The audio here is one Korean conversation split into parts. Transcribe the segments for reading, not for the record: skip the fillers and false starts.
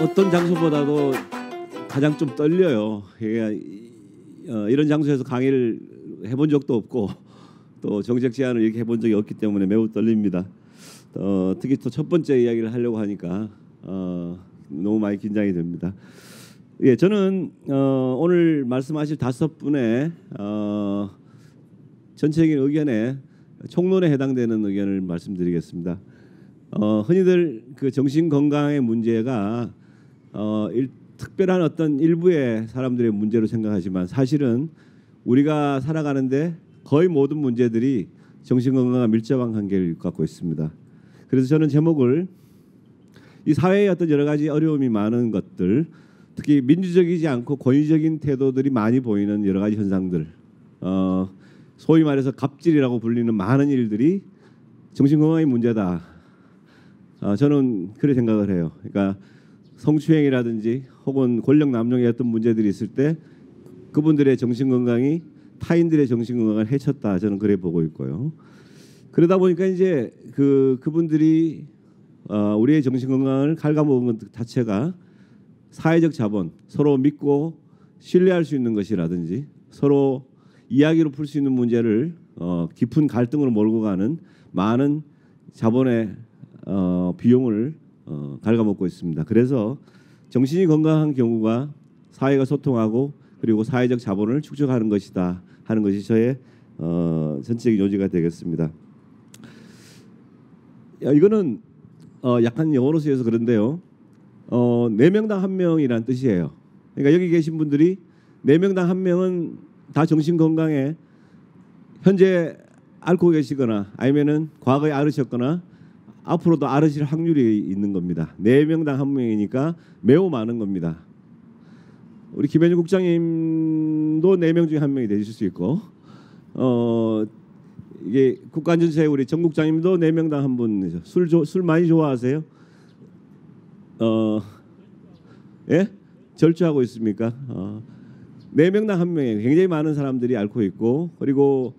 어떤 장소보다도 가장 좀 떨려요. 이런 장소에서 강의를 해본 적도 없고 또 정책 제안을 이렇게 해본 적이 없기 때문에 매우 떨립니다. 특히 또 첫 번째 이야기를 하려고 하니까 너무 많이 긴장이 됩니다. 예, 저는 오늘 말씀하실 5분의 전체적인 의견에 총론에 해당되는 의견을 말씀드리겠습니다. 흔히들 그 정신 건강의 문제가 특별한 어떤 일부의 사람들의 문제로 생각하지만 사실은 우리가 살아가는데 거의 모든 문제들이 정신 건강과 밀접한 관계를 갖고 있습니다. 그래서 저는 제목을 이 사회의 어떤 여러 가지 어려움이 많은 것들, 특히 민주적이지 않고 권위적인 태도들이 많이 보이는 여러 가지 현상들, 소위 말해서 갑질이라고 불리는 많은 일들이 정신 건강의 문제다. 저는 그렇게 생각을 해요. 그러니까 성추행이라든지 혹은 권력 남용의 어떤 문제들이 있을 때 그분들의 정신 건강이 타인들의 정신 건강을 해쳤다. 저는 그래 보고 있고요. 그러다 보니까 이제 그분들이 우리의 정신 건강을 갉아먹은 것 자체가 사회적 자본, 서로 믿고 신뢰할 수 있는 것이라든지 서로 이야기로 풀 수 있는 문제를 깊은 갈등으로 몰고 가는 많은 자본의 비용을 갉아먹고 있습니다. 그래서 정신이 건강한 경우가 사회가 소통하고 그리고 사회적 자본을 축적하는 것이다 하는 것이 저의 전체적인 요지가 되겠습니다. 이거는 약간 영어로 쓰여서 그런데요. 4명당 1명이란 뜻이에요. 그러니까 여기 계신 분들이 4명당 1명은 다 정신 건강에 현재 앓고 계시거나 아니면은 과거에 앓으셨거나 앞으로도 앓으실 확률이 있는 겁니다. 4명당 1명이니까 매우 많은 겁니다. 우리 김현준 국장님도 4명 중에 1명이 되실 수 있고, 이게 국가안전처에 우리 정 국장님도 4명당 1분이죠. 술 많이 좋아하세요? 예? 절주하고 있습니까? 4명당 1명이에요. 굉장히 많은 사람들이 앓고 있고, 그리고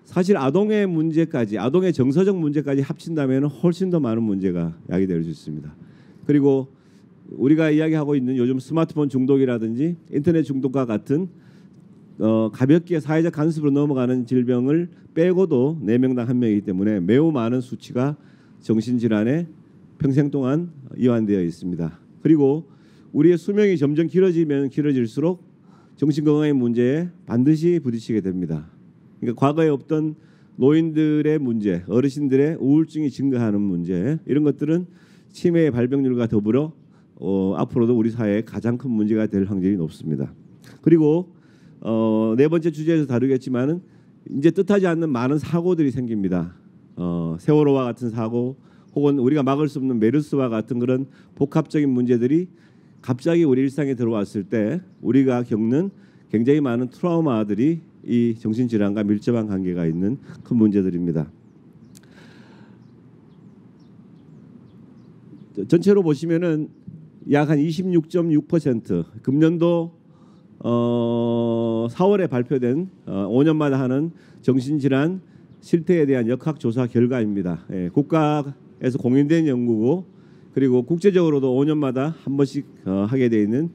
사실 아동의 문제까지, 아동의 정서적 문제까지 합친다면 훨씬 더 많은 문제가 야기될 수 있습니다. 그리고 우리가 이야기하고 있는 요즘 스마트폰 중독이라든지 인터넷 중독과 같은 가볍게 사회적 간섭으로 넘어가는 질병을 빼고도 4명당 1명이기 때문에 매우 많은 수치가 정신질환에 평생 동안 이완되어 있습니다. 그리고 우리의 수명이 점점 길어지면 길어질수록 정신건강의 문제에 반드시 부딪히게 됩니다. 그러니까 과거에 없던 노인들의 문제, 어르신들의 우울증이 증가하는 문제, 이런 것들은 치매의 발병률과 더불어 앞으로도 우리 사회에 가장 큰 문제가 될 확률이 높습니다. 그리고 4번째 주제에서 다루겠지만은 이제 뜻하지 않는 많은 사고들이 생깁니다. 세월호와 같은 사고, 혹은 우리가 막을 수 없는 메르스와 같은 그런 복합적인 문제들이 갑자기 우리 일상에 들어왔을 때 우리가 겪는 굉장히 많은 트라우마들이 이 정신질환과 밀접한 관계가 있는 큰 문제들입니다. 전체로 보시면은 약 한 26.6% 금년도 4월에 발표된 5년마다 하는 정신질환 실태에 대한 역학조사 결과입니다. 국가에서 공인된 연구고, 그리고 국제적으로도 5년마다 한 번씩 하게 되어 있는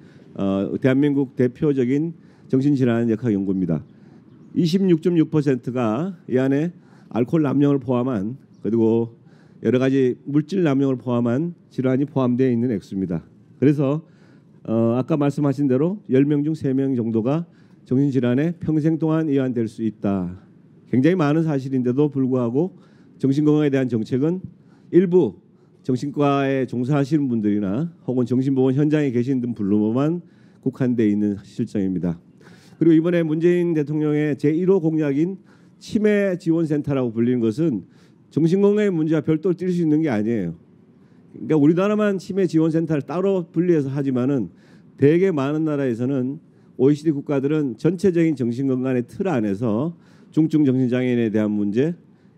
대한민국 대표적인 정신질환 역학 연구입니다. 26.6%가 이 안에 알코올 남용을 포함한, 그리고 여러 가지 물질 남용을 포함한 질환이 포함되어 있는 액수입니다. 그래서 아까 말씀하신 대로 10명 중 3명 정도가 정신질환에 평생 동안 이완될 수 있다. 굉장히 많은 사실인데도 불구하고 정신건강에 대한 정책은 일부 정신과에 종사하시는 분들이나 혹은 정신보건 현장에 계신 분들로만 국한되어 있는 실정입니다. 그리고 이번에 문재인 대통령의 제1호 공약인 치매 지원센터라고 불리는 것은 정신건강의 문제와 별도로 뛸 수 있는 게 아니에요. 그러니까 우리나라만 치매 지원센터를 따로 분리해서 하지만은 되게 많은 나라에서는 OECD 국가들은 전체적인 정신건강의 틀 안에서 중증 정신장애인에 대한 문제,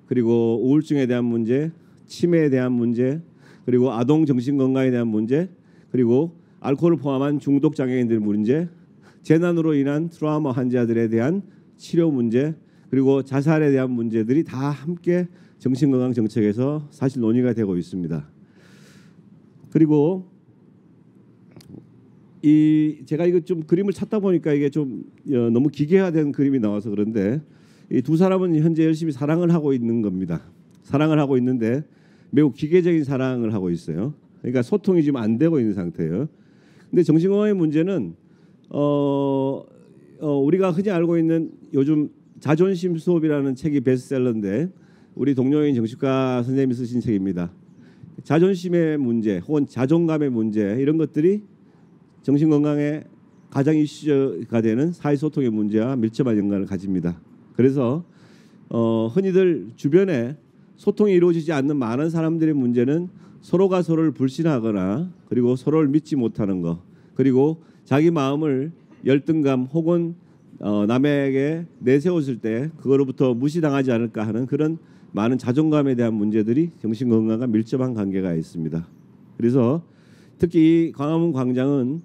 그리고 우울증에 대한 문제, 치매에 대한 문제, 그리고 아동 정신건강에 대한 문제, 그리고 알코올을 포함한 중독 장애인들 문제, 재난으로 인한 트라우마 환자들에 대한 치료 문제, 그리고 자살에 대한 문제들이 다 함께 정신건강 정책에서 사실 논의가 되고 있습니다. 그리고 제가 이거 좀 그림을 찾다 보니까 이게 좀 너무 기계화된 그림이 나와서 그런데 이 두 사람은 현재 열심히 사랑을 하고 있는 겁니다. 사랑을 하고 있는데 매우 기계적인 사랑을 하고 있어요. 그러니까 소통이 지금 안 되고 있는 상태예요. 근데 정신건강의 문제는 우리가 흔히 알고 있는 요즘 자존심 수업이라는 책이 베스트셀러인데 우리 동료인 정신과 선생님이 쓰신 책입니다. 자존심의 문제 혹은 자존감의 문제 이런 것들이 정신건강의 가장 이슈가 되는 사회소통의 문제와 밀접한 연관을 가집니다. 그래서 흔히들 주변에 소통이 이루어지지 않는 많은 사람들의 문제는 서로가 서로를 불신하거나 그리고 서로를 믿지 못하는 것 그리고 자기 마음을 열등감 혹은 남에게 내세웠을 때 그거로부터 무시당하지 않을까 하는 그런 많은 자존감에 대한 문제들이 정신건강과 밀접한 관계가 있습니다. 그래서 특히 이 광화문 광장은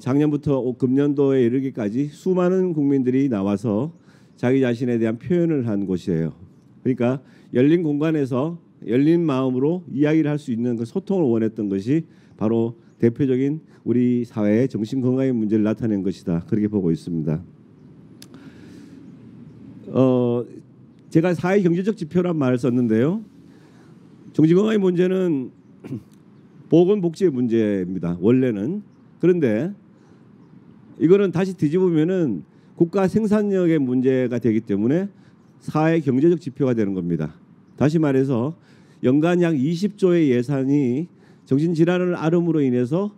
작년부터 금년도에 이르기까지 수많은 국민들이 나와서 자기 자신에 대한 표현을 한 곳이에요. 그러니까 열린 공간에서 열린 마음으로 이야기를 할 수 있는 그 소통을 원했던 것이 바로 대표적인 우리 사회의 정신건강의 문제를 나타낸 것이다. 그렇게 보고 있습니다. 제가 사회 경제적 지표란 말을 썼는데요. 정신건강의 문제는 보건복지의 문제입니다. 원래는. 그런데 이거는 다시 뒤집으면은 국가 생산력의 문제가 되기 때문에 사회 경제적 지표가 되는 겁니다. 다시 말해서 연간 약 20조의 예산이 정신질환을 앓음으로 인해서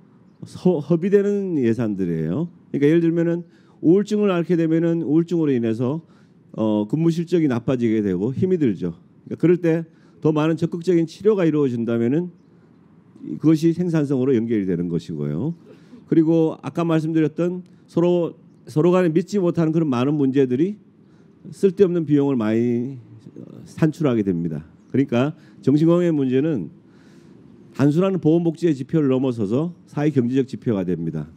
허비되는 예산들이에요. 그러니까 예를 들면은 우울증을 앓게 되면은 우울증으로 인해서 근무 실적이 나빠지게 되고 힘이 들죠. 그러니까 그럴 때 더 많은 적극적인 치료가 이루어진다면은 그것이 생산성으로 연결이 되는 것이고요. 그리고 아까 말씀드렸던 서로 간에 믿지 못하는 그런 많은 문제들이 쓸데없는 비용을 많이 산출하게 됩니다. 그러니까 정신건강의 문제는 단순한 보건복지의 지표를 넘어서서 사회 경제적 지표가 됩니다.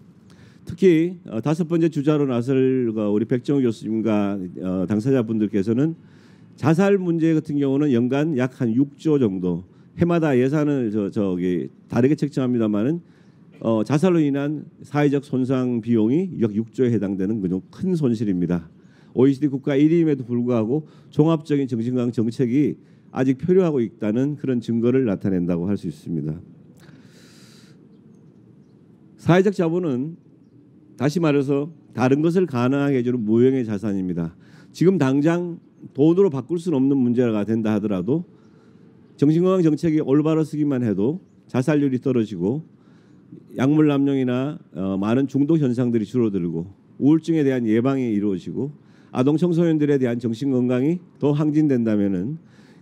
특히 다섯 번째 주자로 나설 우리 백정우 교수님과 당사자분들께서는 자살 문제 같은 경우는 연간 약 한 6조 정도 해마다 예산을 다르게 책정합니다만은 자살로 인한 사회적 손상 비용이 약 6조에 해당되는 그냥 큰 손실입니다. OECD 국가 1위임에도 불구하고 종합적인 정신건강 정책이 아직 표류하고 있다는 그런 증거를 나타낸다고 할 수 있습니다. 사회적 자본은 다시 말해서 다른 것을 가능하게 해주는 무형의 자산입니다. 지금 당장 돈으로 바꿀 수는 없는 문제가 된다 하더라도 정신건강 정책이 올바로 쓰기만 해도 자살률이 떨어지고 약물 남용이나 많은 중독 현상들이 줄어들고 우울증에 대한 예방이 이루어지고 아동 청소년들에 대한 정신건강이 더 항진된다면은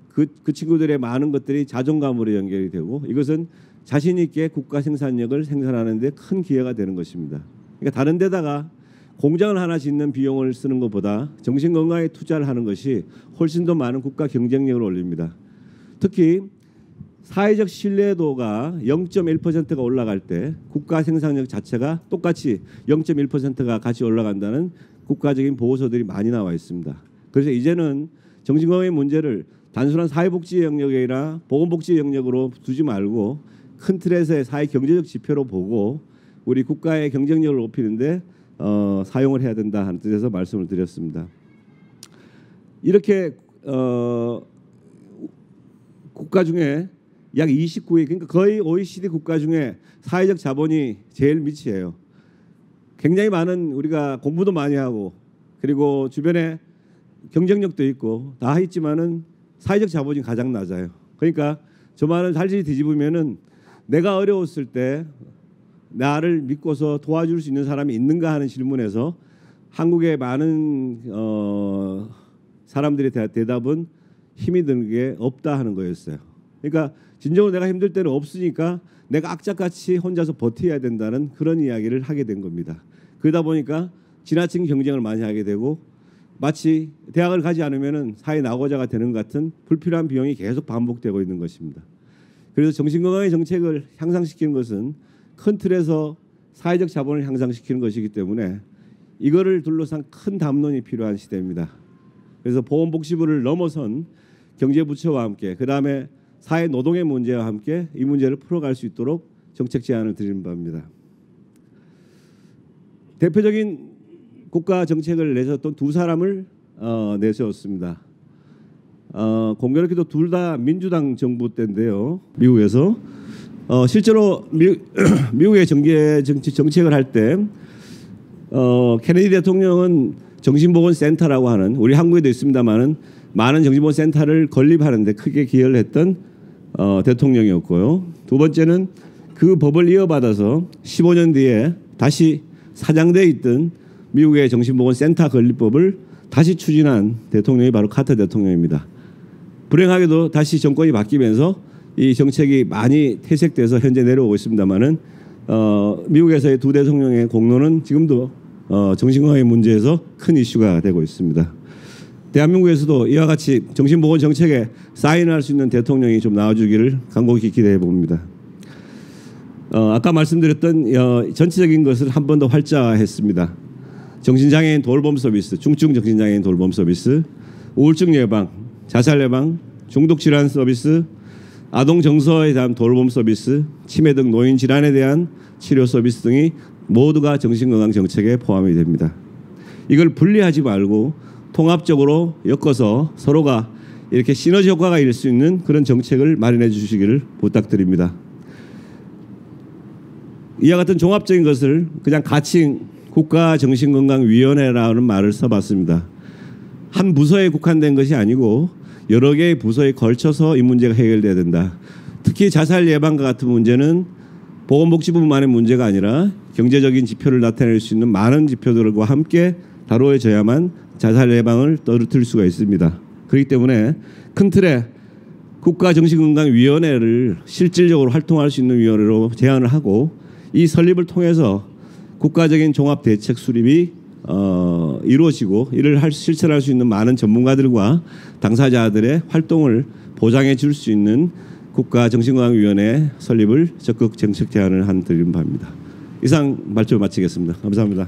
그 친구들의 많은 것들이 자존감으로 연결이 되고 이것은 자신 있게 국가 생산력을 생산하는 데 큰 기회가 되는 것입니다. 그러니까 다른 데다가 공장을 하나 짓는 비용을 쓰는 것보다 정신건강에 투자를 하는 것이 훨씬 더 많은 국가 경쟁력을 올립니다. 특히 사회적 신뢰도가 0.1%가 올라갈 때 국가 생산력 자체가 똑같이 0.1%가 같이 올라간다는 국가적인 보고서들이 많이 나와 있습니다. 그래서 이제는 정신건강의 문제를 단순한 사회복지 영역이나 보건복지 영역으로 두지 말고 큰 틀에서의 사회 경제적 지표로 보고 우리 국가의 경쟁력을 높이는데 사용을 해야 된다 하는 뜻에서 말씀을 드렸습니다. 이렇게 국가 중에 약 29위 그러니까 거의 OECD 국가 중에 사회적 자본이 제일 밑이에요. 굉장히 많은 우리가 공부도 많이 하고 그리고 주변에 경쟁력도 있고 다 있지만은 사회적 자본이 가장 낮아요. 그러니까 저 말을 살짝 뒤집으면은 내가 어려웠을 때 나를 믿고서 도와줄 수 있는 사람이 있는가 하는 질문에서 한국의 많은 사람들의 대답은 힘이 드는 게 없다 하는 거였어요. 그러니까 진정으로 내가 힘들 때는 없으니까 내가 악착같이 혼자서 버텨야 된다는 그런 이야기를 하게 된 겁니다. 그러다 보니까 지나친 경쟁을 많이 하게 되고 마치 대학을 가지 않으면은 사회 낙오자가 되는 것 같은 불필요한 비용이 계속 반복되고 있는 것입니다. 그래서 정신건강의 정책을 향상시키는 것은 큰 틀에서 사회적 자본을 향상시키는 것이기 때문에 이거를 둘러싼 큰 담론이 필요한 시대입니다. 그래서 보건복지부를 넘어선 경제부처와 함께 그다음에 사회 노동의 문제와 함께 이 문제를 풀어갈 수 있도록 정책 제안을 드리는 바입니다. 대표적인 국가 정책을 내세웠던 두 사람을 내세웠습니다. 공교롭게도 둘 다 민주당 정부 때인데요. 미국에서 실제로 미국의 정책을 할 때 케네디 대통령은 정신보건센터라고 하는, 우리 한국에도 있습니다만은 많은 정신보건센터를 건립하는데 크게 기여를 했던 대통령이었고요. 두 번째는 그 법을 이어받아서 15년 뒤에 다시 사장되어 있던 미국의 정신보건센터 건립법을 다시 추진한 대통령이 바로 카터 대통령입니다. 불행하게도 다시 정권이 바뀌면서 이 정책이 많이 퇴색돼서 현재 내려오고 있습니다만은 미국에서의 두 대통령의 공로는 지금도 정신건강의 문제에서 큰 이슈가 되고 있습니다. 대한민국에서도 이와 같이 정신보건 정책에 사인할 수 있는 대통령이 좀 나와주기를 간곡히 기대해 봅니다. 아까 말씀드렸던 전체적인 것을 한 번 더 활자했습니다. 정신장애인 돌봄 서비스, 중증 정신장애인 돌봄 서비스, 우울증 예방, 자살 예방, 중독질환 서비스, 아동 정서에 대한 돌봄 서비스, 치매 등 노인 질환에 대한 치료 서비스 등이 모두가 정신건강 정책에 포함이 됩니다. 이걸 분리하지 말고 통합적으로 엮어서 서로가 이렇게 시너지 효과가 있을 수 있는 그런 정책을 마련해 주시기를 부탁드립니다. 이와 같은 종합적인 것을 그냥 가칭 국가정신건강위원회라는 말을 써봤습니다. 한 부서에 국한된 것이 아니고 여러 개의 부서에 걸쳐서 이 문제가 해결돼야 된다. 특히 자살 예방과 같은 문제는 보건복지부만의 문제가 아니라 경제적인 지표를 나타낼 수 있는 많은 지표들과 함께 다루어져야만 자살 예방을 떨어뜨릴 수가 있습니다. 그렇기 때문에 큰 틀에 국가정신건강위원회를 실질적으로 활동할 수 있는 위원회로 제안을 하고, 이 설립을 통해서 국가적인 종합대책 수립이 이루어지고 이를 실천할 수 있는 많은 전문가들과 당사자들의 활동을 보장해 줄 수 있는 국가정신건강위원회 설립을 적극 정책 제안을 드리는 바입니다. 이상 발표 마치겠습니다. 감사합니다.